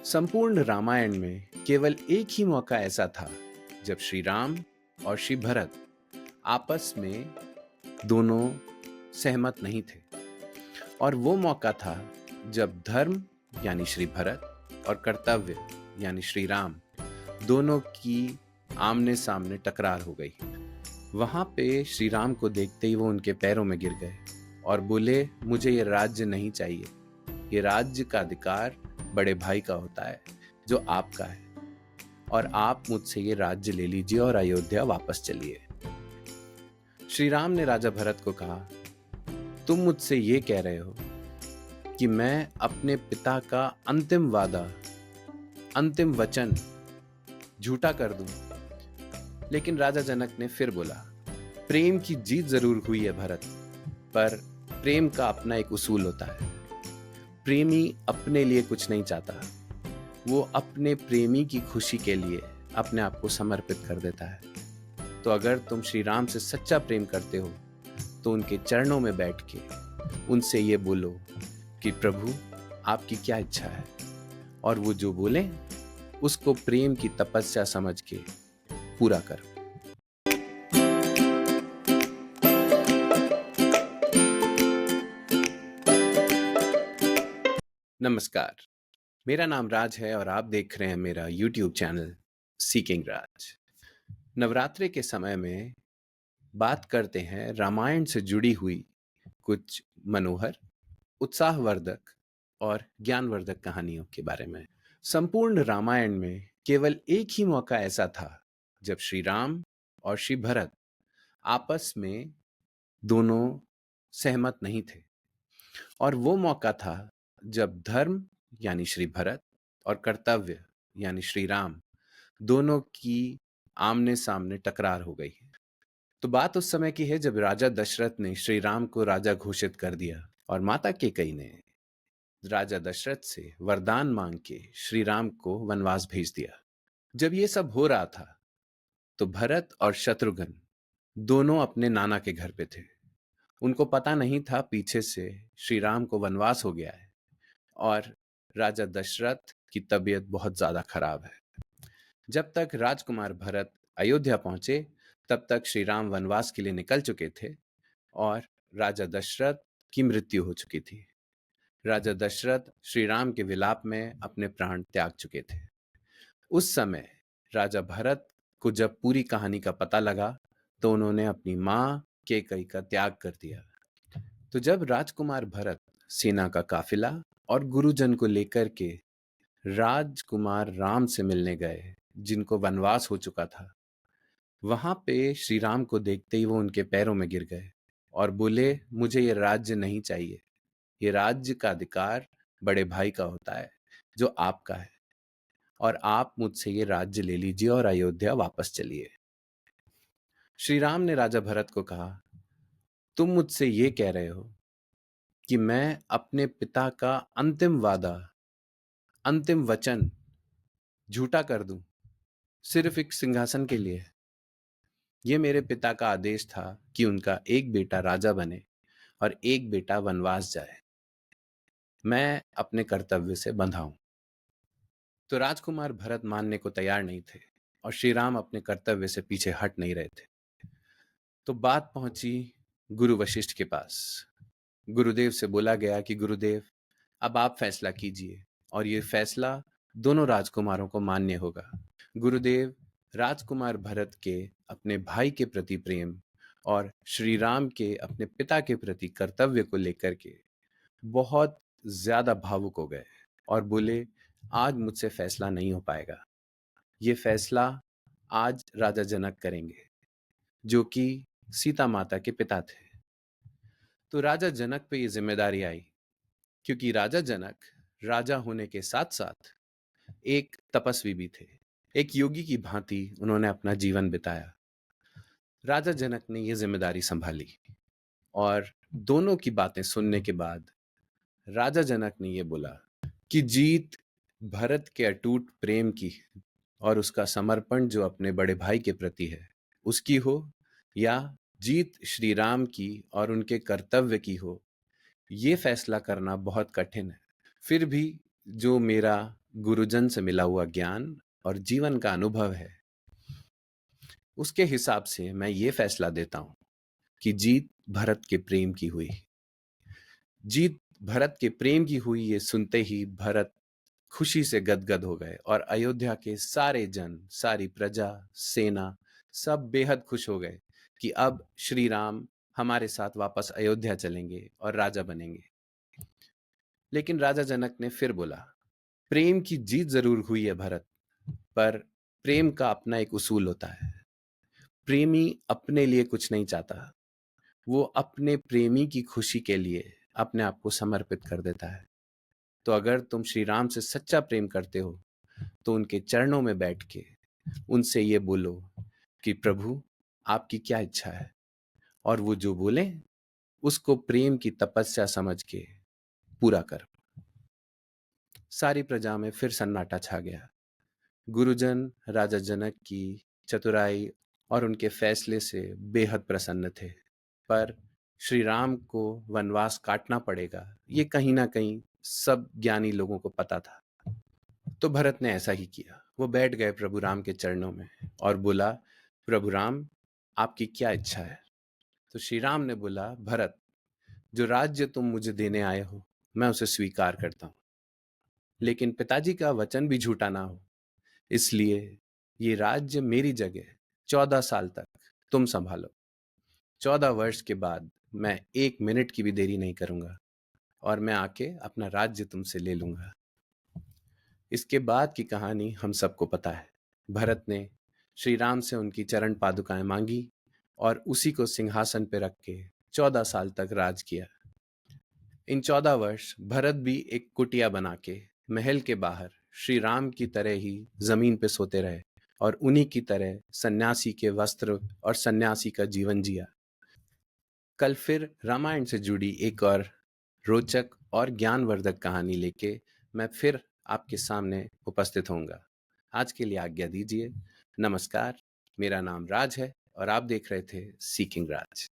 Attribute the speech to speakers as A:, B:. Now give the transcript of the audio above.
A: संपूर्ण रामायण में केवल एक ही मौका ऐसा था जब श्री राम और श्री भरत आपस में दोनों सहमत नहीं थे। और वो मौका था जब धर्म यानी श्री भरत और कर्तव्य यानी श्री राम दोनों की आमने सामने टकरार हो गई। वहां पे श्री राम को देखते ही वो उनके पैरों में गिर गए और बोले, मुझे ये राज्य नहीं चाहिए। ये राज्य का अधिकार बड़े भाई का होता है जो आपका है, और आप मुझसे ये राज्य ले लीजिए और अयोध्या वापस चलिए। श्री राम ने राजा भरत को कहा, तुम मुझसे ये कह रहे हो कि मैं अपने पिता का अंतिम वादा, अंतिम वचन झूठा कर दूं। लेकिन राजा जनक ने फिर बोला, प्रेम की जीत जरूर हुई है भरत, पर प्रेम का अपना एक उसूल होता है। प्रेमी अपने लिए कुछ नहीं चाहता, वो अपने प्रेमी की खुशी के लिए अपने आप को समर्पित कर देता है। तो अगर तुम श्री राम से सच्चा प्रेम करते हो तो उनके चरणों में बैठ के उनसे ये बोलो कि प्रभु आपकी क्या इच्छा है, और वो जो बोले उसको प्रेम की तपस्या समझ के पूरा करो। नमस्कार, मेरा नाम राज है और आप देख रहे हैं मेरा YouTube चैनल सीकिंग राज। नवरात्रि के समय में बात करते हैं रामायण से जुड़ी हुई कुछ मनोहर, उत्साहवर्धक और ज्ञानवर्धक कहानियों के बारे में। संपूर्ण रामायण में केवल एक ही मौका ऐसा था जब श्री राम और श्री भरत आपस में दोनों सहमत नहीं थे। और वो मौका था जब धर्म यानी श्री भरत और कर्तव्य यानी श्री राम दोनों की आमने सामने टकरार हो गई। तो बात उस समय की है जब राजा दशरथ ने श्री राम को राजा घोषित कर दिया और माता कैकेयी ने राजा दशरथ से वरदान मांग के श्री राम को वनवास भेज दिया। जब ये सब हो रहा था तो भरत और शत्रुघ्न दोनों अपने नाना के घर पे थे। उनको पता नहीं था पीछे से श्री राम को वनवास हो गया है और राजा दशरथ की तबीयत बहुत ज्यादा खराब है। जब तक राजकुमार भरत अयोध्या पहुंचे तब तक श्री राम वनवास के लिए निकल चुके थे और राजा दशरथ की मृत्यु हो चुकी थी। राजा दशरथ श्री राम के विलाप में अपने प्राण त्याग चुके थे। उस समय राजा भरत को जब पूरी कहानी का पता लगा तो उन्होंने अपनी मां कैकेयी का त्याग कर दिया। तो जब राजकुमार भरत सेना का काफिला और गुरुजन को लेकर के राजकुमार राम से मिलने गए जिनको वनवास हो चुका था, वहां पे श्री राम को देखते ही वो उनके पैरों में गिर गए और बोले, मुझे ये राज्य नहीं चाहिए। ये राज्य का अधिकार बड़े भाई का होता है जो आपका है, और आप मुझसे ये राज्य ले लीजिए और अयोध्या वापस चलिए। श्री राम ने राजा भरत को कहा, तुम मुझसे ये कह रहे हो कि मैं अपने पिता का अंतिम वादा, अंतिम वचन झूठा कर दूं सिर्फ एक सिंहासन के लिए। ये मेरे पिता का आदेश था कि उनका एक बेटा राजा बने और एक बेटा वनवास जाए। मैं अपने कर्तव्य से बंधा हूं। तो राजकुमार भरत मानने को तैयार नहीं थे और श्री राम अपने कर्तव्य से पीछे हट नहीं रहे थे। तो बात पहुंची गुरु वशिष्ठ के पास। गुरुदेव से बोला गया कि गुरुदेव, अब आप फैसला कीजिए और ये फैसला दोनों राजकुमारों को मान्य होगा। गुरुदेव राजकुमार भरत के अपने भाई के प्रति प्रेम और श्री राम के अपने पिता के प्रति कर्तव्य को लेकर के बहुत ज्यादा भावुक हो गए और बोले, आज मुझसे फैसला नहीं हो पाएगा। ये फैसला आज राजा जनक करेंगे जो कि सीता माता के पिता थे। तो राजा जनक पे ये जिम्मेदारी आई क्योंकि राजा जनक राजा होने के साथ साथ एक तपस्वी भी थे। एक योगी की भांति उन्होंने अपना जीवन बिताया। राजा जनक ने ये जिम्मेदारी संभाली और दोनों की बातें सुनने के बाद राजा जनक ने ये बोला कि जीत भरत के अटूट प्रेम की और उसका समर्पण जो अपने बड़े भाई के प्रति है उसकी हो, या जीत श्री राम की और उनके कर्तव्य की हो, ये फैसला करना बहुत कठिन है। फिर भी जो मेरा गुरुजन से मिला हुआ ज्ञान और जीवन का अनुभव है, उसके हिसाब से मैं ये फैसला देता हूं कि जीत भरत के प्रेम की हुई। जीत भरत के प्रेम की हुई ये सुनते ही भरत खुशी से गदगद हो गए और अयोध्या के सारे जन, सारी प्रजा, सेना सब बेहद खुश हो गए कि अब श्री राम हमारे साथ वापस अयोध्या चलेंगे और राजा बनेंगे। लेकिन राजा जनक ने फिर बोला, प्रेम की जीत जरूर हुई है भरत, पर प्रेम का अपना एक उसूल होता है। प्रेमी अपने लिए कुछ नहीं चाहता, वो अपने प्रेमी की खुशी के लिए अपने आप को समर्पित कर देता है। तो अगर तुम श्री राम से सच्चा प्रेम करते हो तो उनके चरणों में बैठ के उनसे ये बोलो कि प्रभु आपकी क्या इच्छा है, और वो जो बोले उसको प्रेम की तपस्या समझ के पूरा कर। सारी प्रजा में फिर सन्नाटा छा गया। गुरुजन राजा जनक की चतुराई और उनके फैसले से बेहद प्रसन्न थे, पर श्री राम को वनवास काटना पड़ेगा ये कहीं ना कहीं सब ज्ञानी लोगों को पता था। तो भरत ने ऐसा ही किया। वो बैठ गए प्रभु राम के चरणों में और बोला, प्रभु राम आपकी क्या इच्छा है? तो श्री राम ने बोला, भरत जो राज्य तुम मुझे देने आए हो मैं उसे स्वीकार करता हूं, लेकिन पिताजी का वचन भी झूठा ना हो, इसलिए ये राज्य मेरी जगह 14 साल तक तुम संभालो। 14 वर्ष के बाद मैं 1 मिनट की भी देरी नहीं करूंगा और मैं आके अपना राज्य तुमसे ले लूंगा। इसके बाद की कहानी हम सबको पता है। भरत ने श्री राम से उनकी चरण पादुकाएं मांगी और उसी को सिंहासन पर रख के 14 साल तक राज किया। इन 14 वर्ष भरत भी एक कुटिया बना के महल के बाहर श्री राम की तरह ही जमीन पे सोते रहे और उन्हीं की तरह सन्यासी के वस्त्र और सन्यासी का जीवन जिया। कल फिर रामायण से जुड़ी एक और रोचक और ज्ञानवर्धक कहानी लेके मैं फिर आपके सामने उपस्थित होऊंगा। आज के लिए आज्ञा दीजिए। नमस्कार, मेरा नाम राज है और आप देख रहे थे सीकिंग राज।